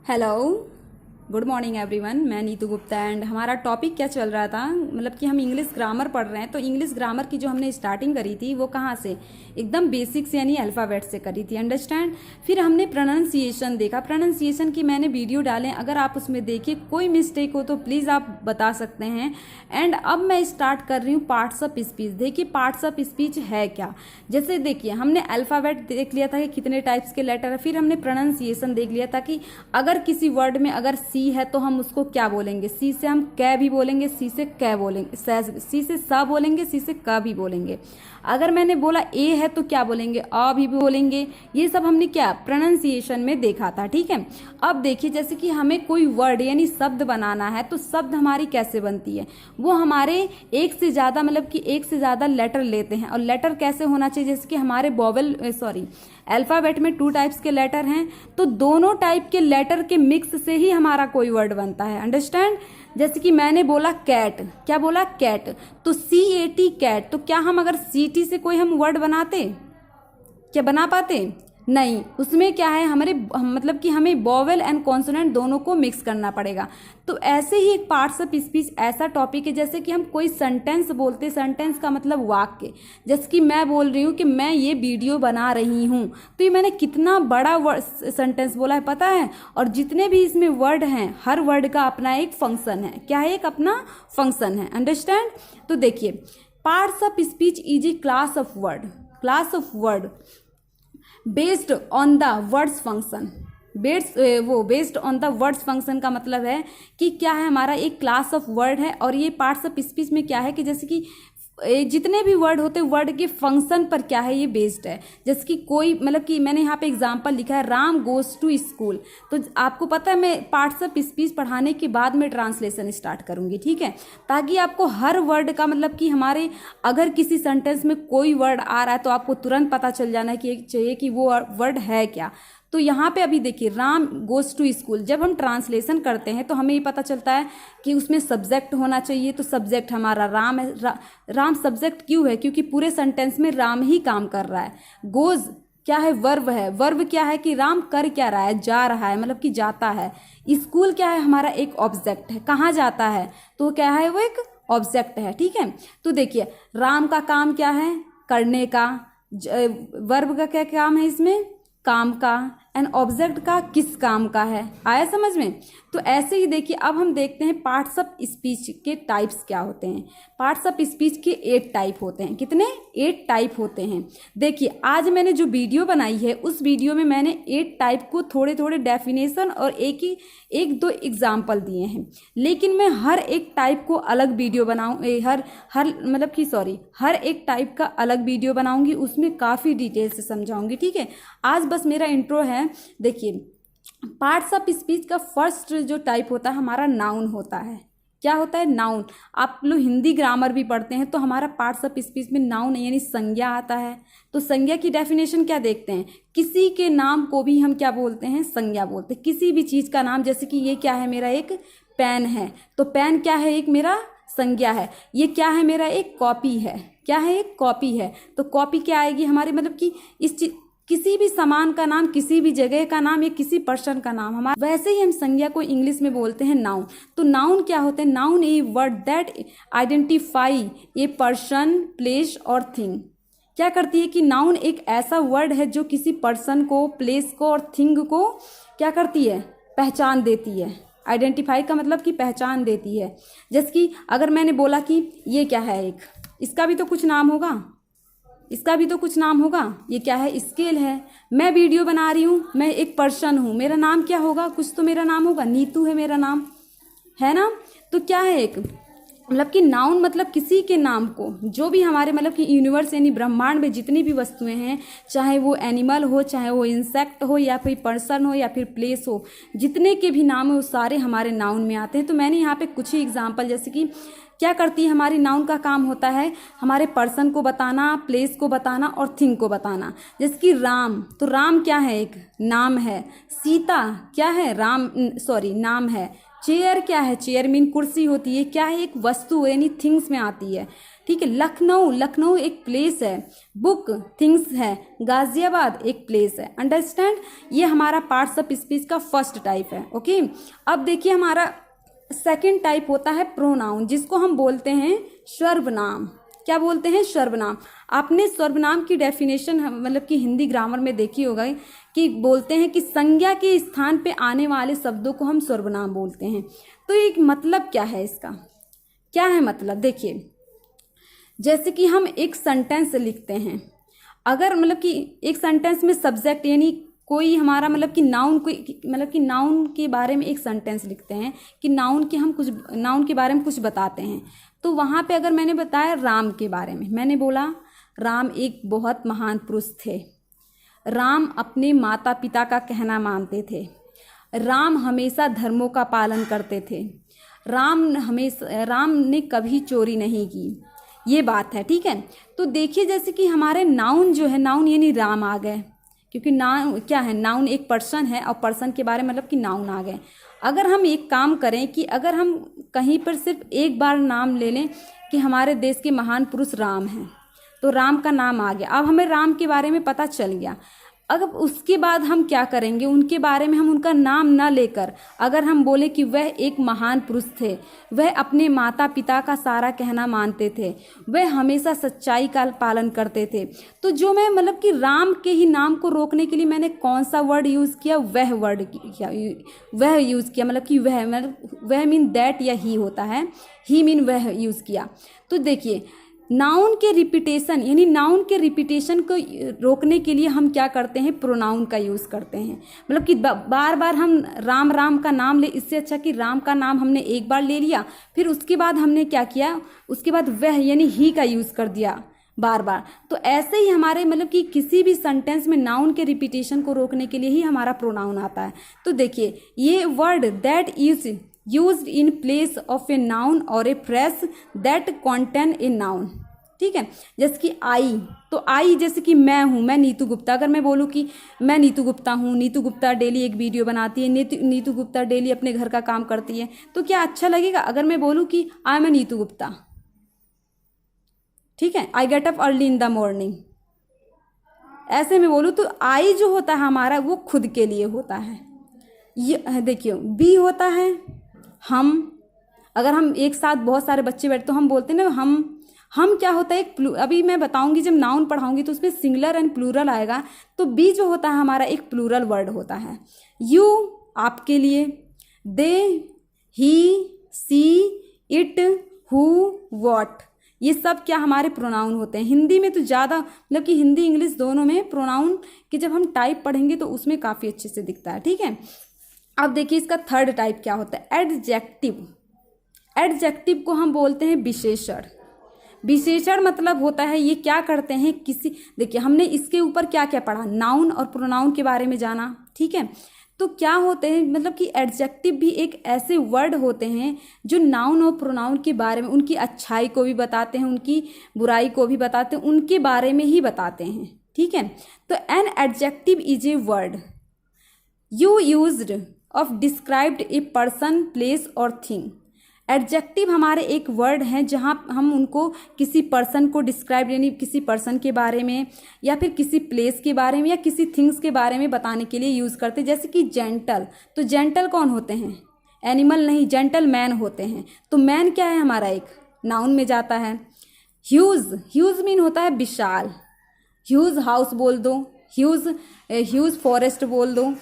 Hello, good morning everyone. मैं Neetu Gupta and हमारा topic क्या चल रहा था, मतलब कि हम इंग्लिश ग्रामर पढ़ रहे हैं। तो इंग्लिश ग्रामर की जो हमने स्टार्टिंग करी थी वो कहाँ से, एकदम बेसिक से यानी अल्फ़ाबेट से करी थी, अंडरस्टैंड। फिर हमने प्रोनाउंसिएशन देखा, प्रोनाउंसिएशन की मैंने वीडियो डालें, अगर आप उसमें देखिए कोई मिस्टेक हो तो प्लीज़ आप बता सकते हैं। एंड अब मैं स्टार्ट कर रही हूँ पार्ट्स ऑफ स्पीच। देखिए पार्ट्स ऑफ स्पीच है क्या, जैसे देखिए हमने अल्फ़ाबेट देख लिया था कि कितने टाइप्स के लेटर है, फिर हमने प्रोनाउंसिएशन देख लिया था कि अगर किसी वर्ड में अगर सी है तो हम उसको क्या बोलेंगे, सी से हम कै भी बोलेंगे, सी से कै बोलेंगे, सी से सा बोलेंगे, सी से का भी बोलेंगे। अगर मैंने बोला ए है तो क्या बोलेंगे, अ भी बोलेंगे। ये सब हमने क्या प्रोनाउंसिएशन में देखा था, ठीक है। अब देखिए जैसे कि हमें कोई वर्ड यानी शब्द बनाना है तो शब्द हमारी कैसे बनती है, वो हमारे एक से ज़्यादा मतलब कि एक से ज़्यादा लेटर लेते हैं। और लेटर कैसे होना चाहिए, जैसे कि हमारे अल्फ़ाबेट में 2 टाइप्स के लेटर हैं, तो दोनों टाइप के लेटर के मिक्स से ही हमारा कोई वर्ड बनता है, अंडरस्टैंड। जैसे कि मैंने बोला कैट, क्या बोला कैट, तो CAT कैट। तो क्या हम अगर CT से कोई हम वर्ड बनाते, क्या बना पाते, नहीं। उसमें क्या है हमारे मतलब कि हमें वोवेल एंड कॉन्सोनेंट दोनों को मिक्स करना पड़ेगा। तो ऐसे ही एक पार्ट्स ऑफ स्पीच ऐसा टॉपिक है, जैसे कि हम कोई सेंटेंस बोलते, सेंटेंस का मतलब वाक्य। जैसे कि मैं बोल रही हूँ कि मैं ये वीडियो बना रही हूँ, तो ये मैंने कितना बड़ा सेंटेंस बोला है पता है। और जितने भी इसमें वर्ड हैं, हर वर्ड का अपना एक फंक्शन है, क्या है, एक अपना फंक्शन है, अंडरस्टैंड। तो देखिए parts of speech is a class of word based on the words function. Based on the words function का मतलब है कि क्या है, हमारा एक क्लास ऑफ वर्ड है। और ये पार्ट्स ऑफ स्पीच में क्या है कि जैसे कि जितने भी वर्ड होते हैं वर्ड के फंक्शन पर क्या है ये बेस्ड है। जैसे कि कोई मतलब कि मैंने यहाँ पे एग्जांपल लिखा है, राम गोज टू स्कूल। तो आपको पता है मैं पार्ट्स ऑफ स्पीच पढ़ाने के बाद में ट्रांसलेशन स्टार्ट करूँगी, ठीक है, ताकि आपको हर वर्ड का मतलब कि हमारे अगर किसी सेंटेंस में कोई वर्ड आ रहा है तो आपको तुरंत पता चल जाना चाहिए कि वो वर्ड है क्या। तो यहाँ पे अभी देखिए राम गोज टू स्कूल, जब हम ट्रांसलेशन करते हैं तो हमें ये पता चलता है कि उसमें सब्जेक्ट होना चाहिए। तो सब्जेक्ट हमारा राम है। राम सब्जेक्ट क्यों है, क्योंकि पूरे सेंटेंस में राम ही काम कर रहा है। गोज क्या है, वर्ब है। वर्ब क्या है कि राम कर क्या रहा है, जा रहा है, मतलब कि जाता है। स्कूल क्या है, हमारा एक ऑब्जेक्ट है, कहाँ जाता है, तो क्या है, वो एक ऑब्जेक्ट है, ठीक है। तो देखिए राम का काम क्या है, करने का। वर्ब का क्या काम है इसमें, काम का। एंड ऑब्जेक्ट का किस काम का है, आया समझ में। तो ऐसे ही देखिए अब हम देखते हैं पार्ट्स ऑफ स्पीच के टाइप्स क्या होते हैं। पार्ट्स ऑफ स्पीच के 8 टाइप होते हैं, कितने, 8 टाइप होते हैं। देखिए आज मैंने जो वीडियो बनाई है उस वीडियो में मैंने 8 टाइप को थोड़े थोड़े डेफिनेशन और एक दो एग्जाम्पल दिए हैं, लेकिन मैं हर एक टाइप को अलग वीडियो बनाऊँ, हर एक टाइप का अलग वीडियो बनाऊंगी, उसमें काफ़ी डिटेल से समझाऊंगी, ठीक है। आज बस मेरा इंट्रो है। देखिए पार्ट्स ऑफ स्पीच का फर्स्ट जो टाइप होता है हमारा नाउन होता है। क्या होता है, नाउन। आप लोग हिंदी ग्रामर भी पढ़ते हैं तो हमारा पार्ट्स ऑफ स्पीच में नाउन यानी संज्ञा आता है। तो संज्ञा की डेफिनेशन क्या देखते हैं, किसी के नाम को भी हम क्या बोलते हैं, संज्ञा बोलते हैं। किसी भी चीज़ का नाम, जैसे कि ये क्या है, मेरा एक पेन है, तो पेन क्या है, एक मेरा संज्ञा है। ये क्या है, मेरा एक कॉपी है, क्या है, एक कॉपी है। तो कॉपी क्या आएगी हमारी, मतलब कि किसी भी सामान का नाम, किसी भी जगह का नाम या किसी पर्सन का नाम हमारा। वैसे ही हम संज्ञा को इंग्लिश में बोलते हैं नाउन। तो नाउन क्या होते हैं, noun a word that identify a person, place और थिंग। क्या करती है कि नाउन एक ऐसा वर्ड है जो किसी पर्सन को, प्लेस को और थिंग को क्या करती है, पहचान देती है। आइडेंटिफाई का मतलब कि पहचान देती है। जैसे कि अगर मैंने बोला कि ये क्या है, एक, इसका भी तो कुछ नाम होगा, इसका भी तो कुछ नाम होगा। ये क्या है, स्केल है। मैं वीडियो बना रही हूँ, मैं एक पर्सन हूँ, मेरा नाम क्या होगा, कुछ तो मेरा नाम होगा, नीतू है मेरा नाम, है ना। तो क्या है, एक मतलब कि नाउन मतलब किसी के नाम को, जो भी हमारे मतलब कि यूनिवर्स यानी ब्रह्मांड में जितनी भी वस्तुएं हैं, चाहे वो एनिमल हो, चाहे वो इंसेक्ट हो, या फिर पर्सन हो, या फिर प्लेस हो, जितने के भी नाम है वो सारे हमारे नाउन में आते हैं। तो मैंने यहाँ पे कुछ ही एग्जांपल, जैसे कि क्या करती है हमारी नाउन का काम होता है हमारे पर्सन को बताना, प्लेस को बताना और थिंग को बताना। जैसे कि राम, तो राम क्या है, एक नाम है। सीता क्या है, नाम है। चेयर क्या है, चेयर मीन कुर्सी होती है, क्या है, एक वस्तु यानी थिंग्स में आती है। ठीक है। लखनऊ एक प्लेस है। बुक थिंग्स है। गाजियाबाद एक प्लेस है। अंडरस्टैंड। ये हमारा पार्ट्स ऑफ स्पीच का फर्स्ट टाइप है। ओके। अब देखिए हमारा सेकंड टाइप होता है प्रोनाउन, जिसको हम बोलते हैं सर्वनाम। क्या बोलते हैं, सर्वनाम। आपने सर्वनाम की डेफिनेशन मतलब कि हिंदी ग्रामर में देखी होगा कि बोलते हैं कि संज्ञा के स्थान पे आने वाले शब्दों को हम सर्वनाम बोलते हैं। तो एक मतलब क्या है इसका, क्या है मतलब, देखिए जैसे कि हम एक सेंटेंस लिखते हैं, अगर मतलब कि एक सेंटेंस में सब्जेक्ट यानी कोई हमारा मतलब कि नाउन के बारे में एक सेंटेंस लिखते हैं कि नाउन के बारे में कुछ बताते हैं। तो वहाँ पे अगर मैंने बताया राम के बारे में, मैंने बोला राम एक बहुत महान पुरुष थे, राम अपने माता पिता का कहना मानते थे, राम हमेशा धर्मों का पालन करते थे, राम ने कभी चोरी नहीं की, ये बात है। ठीक है। तो देखिए जैसे कि हमारे नाउन जो है, नाउन यानी राम आ गए, क्योंकि नाउन क्या है, नाउन एक पर्सन है और पर्सन के बारे में मतलब कि नाउन आ गए। अगर हम एक काम करें कि अगर हम कहीं पर सिर्फ एक बार नाम ले लें कि हमारे देश के महान पुरुष राम हैं, तो राम का नाम आ गया, अब हमें राम के बारे में पता चल गया। अगर उसके बाद हम क्या करेंगे, उनके बारे में हम उनका नाम ना लेकर अगर हम बोले कि वह एक महान पुरुष थे, वह अपने माता पिता का सारा कहना मानते थे, वह हमेशा सच्चाई का पालन करते थे, तो जो मैं मतलब कि राम के ही नाम को रोकने के लिए मैंने कौन सा वर्ड यूज़ किया, वह यूज़ किया। मतलब कि वह मीन दैट या ही होता है, ही मीन वह यूज़ किया। तो देखिए नाउन के रिपीटेशन यानी नाउन के रिपीटेशन को रोकने के लिए हम क्या करते हैं, प्रोनाउन का यूज़ करते हैं। मतलब कि बार बार हम राम का नाम ले, इससे अच्छा कि राम का नाम हमने एक बार ले लिया, फिर उसके बाद हमने क्या किया, उसके बाद वह यानी ही का यूज़ कर दिया बार बार। तो ऐसे ही हमारे मतलब कि किसी भी सेंटेंस में नाउन के रिपीटेशन को रोकने के लिए ही हमारा प्रोनाउन आता है। तो देखिए ये word that is used in place of a noun or a phrase that contain a noun। ठीक है। जैसे कि आई, तो आई जैसे कि मैं हूँ, मैं नीतू गुप्ता, अगर मैं बोलूँ कि मैं नीतू गुप्ता हूँ, नीतू गुप्ता डेली एक वीडियो बनाती है, नीतू गुप्ता डेली अपने घर का काम करती है, तो क्या अच्छा लगेगा अगर मैं बोलूँ कि आई एम नीतू गुप्ता। ठीक है। I get up early in the morning, ऐसे में बोलूँ तो आई जो होता है हमारा वो खुद के लिए होता है। ये देखिए बी होता है हम, अगर हम एक साथ बहुत सारे बच्चे बैठे तो हम बोलते हैं ना हम क्या होता है एक अभी मैं बताऊंगी जब नाउन पढ़ाऊंगी तो उसमें सिंगुलर एंड प्लूरल आएगा। तो बी जो होता है हमारा एक प्लूरल वर्ड होता है। यू आपके लिए, दे, ही, सी, इट, हु, व्हाट, ये सब क्या हमारे प्रोनाउन होते हैं। हिंदी में तो ज़्यादा मतलब कि हिंदी इंग्लिश दोनों में प्रोनाउन की जब हम टाइप पढ़ेंगे तो उसमें काफ़ी अच्छे से दिखता है। ठीक है। अब देखिए इसका थर्ड टाइप क्या होता है, एडजेक्टिव। एडजेक्टिव को हम बोलते हैं विशेषण। विशेषण मतलब होता है ये क्या करते हैं देखिए हमने इसके ऊपर क्या क्या पढ़ा, नाउन और प्रोनाउन के बारे में जाना। ठीक है। तो क्या होते हैं मतलब कि एडजेक्टिव भी एक ऐसे वर्ड होते हैं जो नाउन और प्रोनाउन के बारे में, उनकी अच्छाई को भी बताते हैं, उनकी बुराई को भी बताते हैं, उनके बारे में ही बताते हैं। ठीक है। तो an adjective is a word you used of described a person, place और थिंग। एडजेक्टिव हमारे एक वर्ड हैं जहाँ हम उनको किसी पर्सन को डिस्क्राइब यानी किसी पर्सन के बारे में या फिर किसी प्लेस के बारे में या किसी थिंग्स के बारे में बताने के लिए यूज़ करते हैं। जैसे कि जेंटल, तो जेंटल कौन होते हैं, एनिमल नहीं, जेंटल मैन होते हैं। तो मैन क्या है हमारा एक नाउन में जाता है। ह्यूज मीन होता है विशाल, ह्यूज हाउस बोल दो, ह्यूज फॉरेस्ट बोल दो,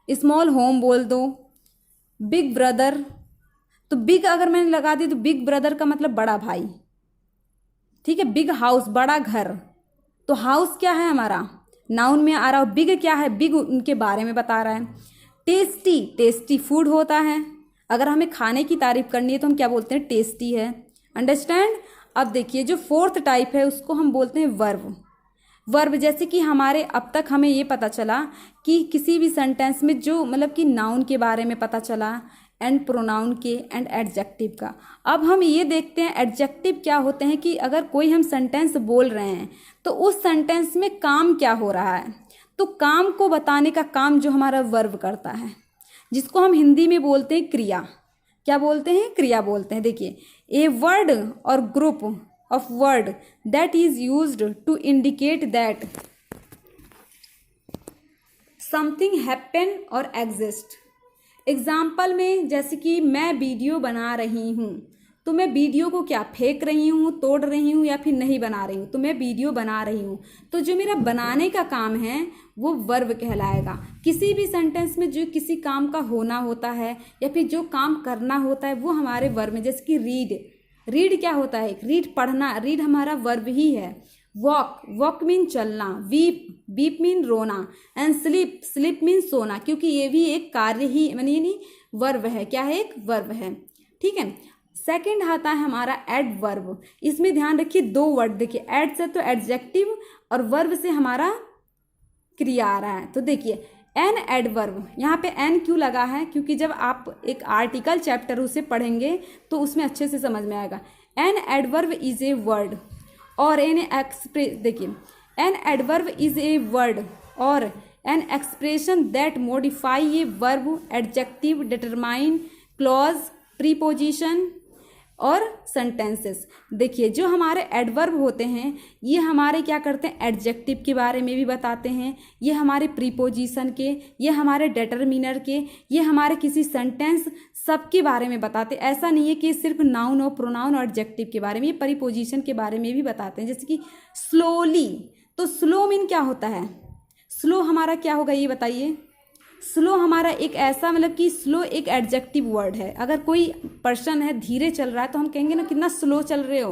स्मॉल होम बोल दो, बिग ब्रदर, तो बिग अगर मैंने लगा दी तो बिग ब्रदर का मतलब बड़ा भाई। ठीक है। बिग हाउस बड़ा घर, तो हाउस क्या है हमारा नाउन में आ रहा है, बिग क्या है, बिग उनके बारे में बता रहा है। टेस्टी फूड होता है, अगर हमें खाने की तारीफ करनी है तो हम क्या बोलते हैं, टेस्टी है। अंडरस्टैंड। अब देखिए जो फोर्थ टाइप है उसको हम बोलते हैं वर्ब। जैसे कि हमारे अब तक हमें ये पता चला कि किसी भी सेंटेंस में जो मतलब कि नाउन के बारे में पता चला, एंड प्रोनाउन के एंड एडजेक्टिव का। अब हम ये देखते हैं एडजेक्टिव क्या होते हैं कि अगर कोई हम सेंटेंस बोल रहे हैं तो उस सेंटेंस में काम क्या हो रहा है। तो काम को बताने का काम जो हमारा वर्ब करता है, जिसको हम हिंदी में बोलते हैं क्रिया। क्या बोलते हैं? क्रिया बोलते हैं। देखिए, a word or group of word that is used to indicate that something happen or exist. Example में जैसे कि मैं वीडियो बना रही हूँ, तो मैं वीडियो को क्या फेंक रही हूँ, तोड़ रही हूँ या फिर नहीं बना रही हूँ, तो मैं वीडियो बना रही हूँ। तो जो मेरा बनाने का काम है वो वर्ब कहलाएगा। किसी भी सेंटेंस में जो किसी काम का होना होता है या फिर जो काम करना होता है वो हमारे वर्ब में। जैसे कि रीड क्या होता है? रीड पढ़ना, रीड हमारा वर्ब ही है। वॉक मीन चलना, वीप मीन रोना, एंड स्लीप मीन सोना, क्योंकि ये भी एक कार्य ही यानी वर्ब है। क्या है? एक वर्ब है। ठीक है। सेकंड आता है हमारा एडवर्ब। इसमें ध्यान रखिए दो वर्ड, देखिए एड से तो एडजेक्टिव और वर्ब से हमारा क्रिया आ रहा है। तो देखिए एन एडवर्ब, यहाँ पे एन क्यों लगा है? क्योंकि जब आप एक आर्टिकल चैप्टर उसे पढ़ेंगे तो उसमें अच्छे से समझ में आएगा। An adverb is a word और एन एक्सप्रेस, देखिए an adverb is a word और an expression that modify a verb, adjective, determine, clause, preposition और सेंटेंसेस। देखिए जो हमारे एडवर्ब होते हैं ये हमारे क्या करते हैं? एडजेक्टिव के बारे में भी बताते हैं, ये हमारे प्रीपोजिशन के, ये हमारे डिटरमिनर के, ये हमारे किसी सेंटेंस सबके बारे में बताते हैं। ऐसा नहीं है कि सिर्फ नाउन और प्रोनाउन और एडजेक्टिव के बारे में, ये प्रीपोजिशन के बारे में भी बताते हैं। जैसे कि स्लोली, तो स्लो मीन क्या होता है? स्लो हमारा क्या होगा ये बताइए? स्लो हमारा एक ऐसा मतलब कि स्लो एक एडजेक्टिव वर्ड है। अगर कोई पर्सन है धीरे चल रहा है तो हम कहेंगे ना कितना स्लो चल रहे हो।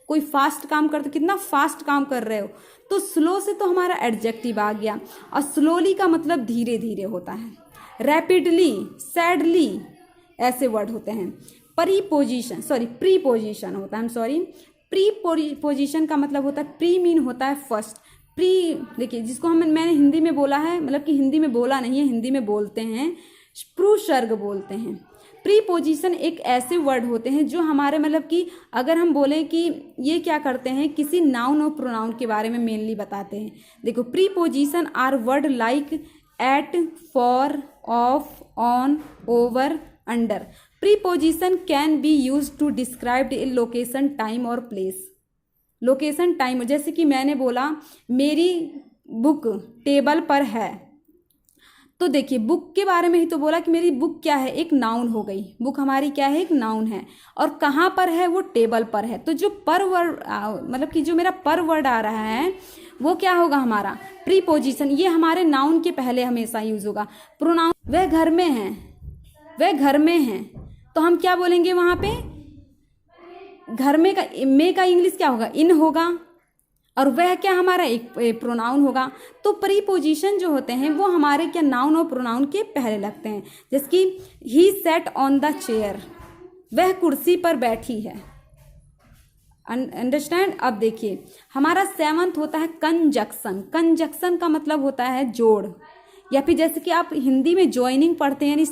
कोई फास्ट काम करते कितना फास्ट काम कर रहे हो। तो स्लो से तो हमारा एडजेक्टिव आ गया और स्लोली का मतलब धीरे धीरे होता है। रैपिडली, सैडली ऐसे वर्ड होते हैं। प्रीपोजिशन होता है, प्रीपोजिशन का मतलब होता है, प्री मीन होता है फर्स्ट। देखिए जिसको मैंने हिंदी में बोला है, मतलब कि हिंदी में बोला नहीं है, हिंदी में बोलते हैं प्रुसर्ग बोलते हैं। प्रीपोजिशन एक ऐसे वर्ड होते हैं जो हमारे मतलब कि अगर हम बोलें कि ये क्या करते हैं, किसी नाउन और प्रोनाउन के बारे में मेनली बताते हैं। देखो preposition are word like at, for, of, on, over, under. Preposition can be used to describe a location, time or place. Location, time, जैसे कि मैंने बोला मेरी बुक टेबल पर है, तो देखिए बुक के बारे में ही तो बोला कि मेरी बुक क्या है? एक नाउन हो गई। बुक हमारी क्या है? एक नाउन है। और कहाँ पर है? वो टेबल पर है। तो जो पर वर्ड मतलब कि जो मेरा पर वर्ड आ रहा है वो क्या होगा? हमारा प्रीपोजिशन। ये हमारे नाउन के पहले हमेशा यूज होगा। प्रोनाउन, वह घर में है, वह घर में है, तो हम क्या बोलेंगे वहाँ पे? घर में का इंग्लिश क्या होगा? इन होगा। और वह क्या हमारा एक प्रोनाउन होगा। तो प्रीपोजिशन जो होते हैं वो हमारे क्या नाउन और प्रोनाउन के पहले लगते हैं। जैसे कि ही सेट ऑन द चेयर, वह कुर्सी पर बैठी है। अंडरस्टैंड? अब देखिए हमारा सेवंथ होता है कंजक्शन। कंजक्शन का मतलब होता है जोड़, या फिर जैसे कि आप हिंदी में ज्वाइनिंग पढ़ते हैं यानी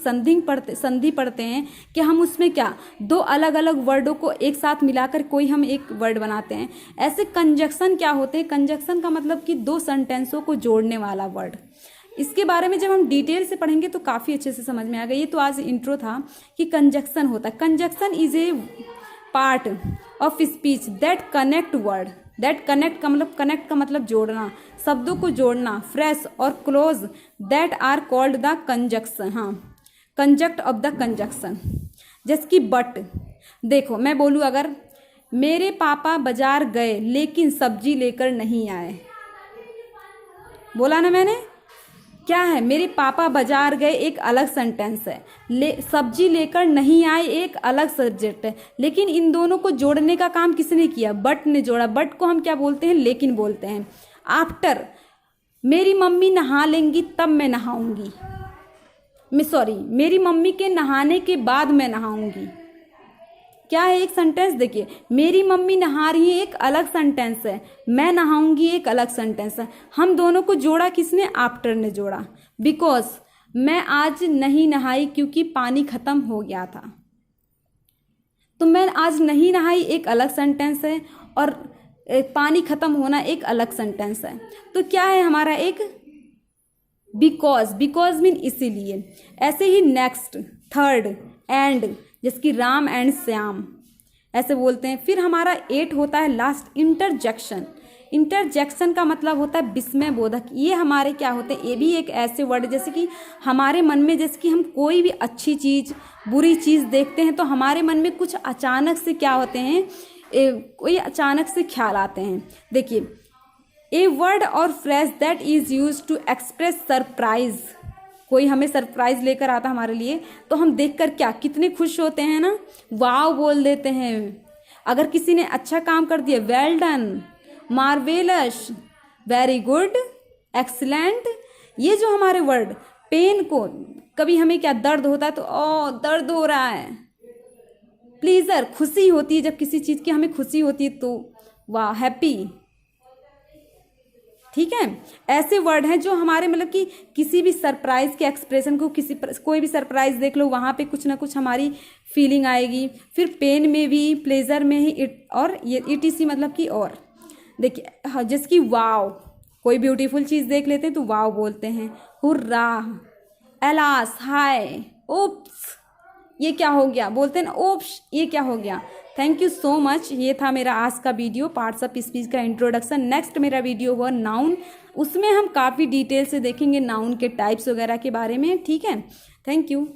संधि पढ़ते हैं कि हम उसमें क्या दो अलग अलग वर्डों को एक साथ मिलाकर कोई हम एक वर्ड बनाते हैं। ऐसे कंजक्शन क्या होते हैं? कंजक्शन का मतलब कि दो सेंटेंसों को जोड़ने वाला वर्ड। इसके बारे में जब हम डिटेल से पढ़ेंगे तो काफ़ी अच्छे से समझ में आ गया। ये तो आज इंट्रो था कि कंजक्शन होता है। Conjunction is a part of speech that connect word. That connect का मतलब जोड़ना, शब्दों को जोड़ना। Phrase or clause that are called the conjunction. हाँ, कंजक्ट ऑफ द कंजक्शन। जैसे कि बट, देखो मैं बोलूँ अगर मेरे पापा बाजार गए लेकिन सब्जी लेकर नहीं आए, बोला ना मैंने, क्या है? मेरे पापा बाजार गए एक अलग सेंटेंस है, सब्जी लेकर नहीं आए एक अलग सब्जेक्ट है। लेकिन इन दोनों को जोड़ने का काम किसने किया? बट ने जोड़ा। बट को हम क्या बोलते हैं? लेकिन बोलते हैं। आफ्टर, मेरी मम्मी नहा लेंगी तब मैं नहाऊंगी। मेरी मम्मी के नहाने के बाद मैं नहाऊंगी। क्या है? एक सेंटेंस। देखिए मेरी मम्मी नहा रही है एक अलग सेंटेंस है, मैं नहाऊंगी एक अलग सेंटेंस है। हम दोनों को जोड़ा किसने? आफ्टर ने जोड़ा। बिकॉज मैं आज नहीं नहाई क्योंकि पानी ख़त्म हो गया था। तो मैं आज नहीं नहाई एक अलग सेंटेंस है और पानी ख़त्म होना एक अलग सेंटेंस है। तो क्या है हमारा एक बिकॉज, बिकॉज मीन इसीलिए। ऐसे ही नेक्स्ट, थर्ड, एंड, जिसकी राम एंड श्याम ऐसे बोलते हैं। फिर हमारा 8 होता है लास्ट, इंटरजेक्शन। इंटरजेक्शन का मतलब होता है विस्मय बोधक। ये हमारे क्या होते हैं, ये भी एक ऐसे वर्ड जैसे कि हमारे मन में, जैसे कि हम कोई भी अच्छी चीज़ बुरी चीज़ देखते हैं तो हमारे मन में कुछ अचानक से क्या होते हैं, कोई अचानक से ख्याल आते हैं। देखिए, a word or phrase that is use to express surprise. कोई हमें सरप्राइज लेकर आता हमारे लिए तो हम देखकर क्या कितने खुश होते हैं ना, वाव बोल देते हैं। अगर किसी ने अच्छा काम कर दिया, well done, marvellous, very good, excellent. ये जो हमारे वर्ड, पेन को, कभी हमें क्या दर्द होता है तो ओ दर्द हो रहा है। प्लीजर, खुशी होती है, जब किसी चीज़ की हमें खुशी होती है तो वाह, हैप्पी। ठीक है, ऐसे वर्ड हैं जो हमारे मतलब कि किसी भी सरप्राइज के एक्सप्रेशन को, कोई भी सरप्राइज देख लो वहाँ पे कुछ ना कुछ हमारी फीलिंग आएगी। फिर पेन में भी, प्लेजर में ही, इट, और ये ETC मतलब कि और। देखिए जिसकी वाव, कोई ब्यूटीफुल चीज़ देख लेते हैं तो वाव बोलते हैं। हुर्रा, एलास, हाय, ओप्स, ये क्या हो गया बोलते हैं ना, ओप्स, ये क्या हो गया। Thank you so much. ये था मेरा आज का वीडियो, पार्ट्स ऑफ स्पीच का इंट्रोडक्शन। नेक्स्ट मेरा वीडियो हुआ नाउन, उसमें हम काफ़ी डिटेल से देखेंगे नाउन के टाइप्स वगैरह के बारे में। ठीक है, थैंक यू।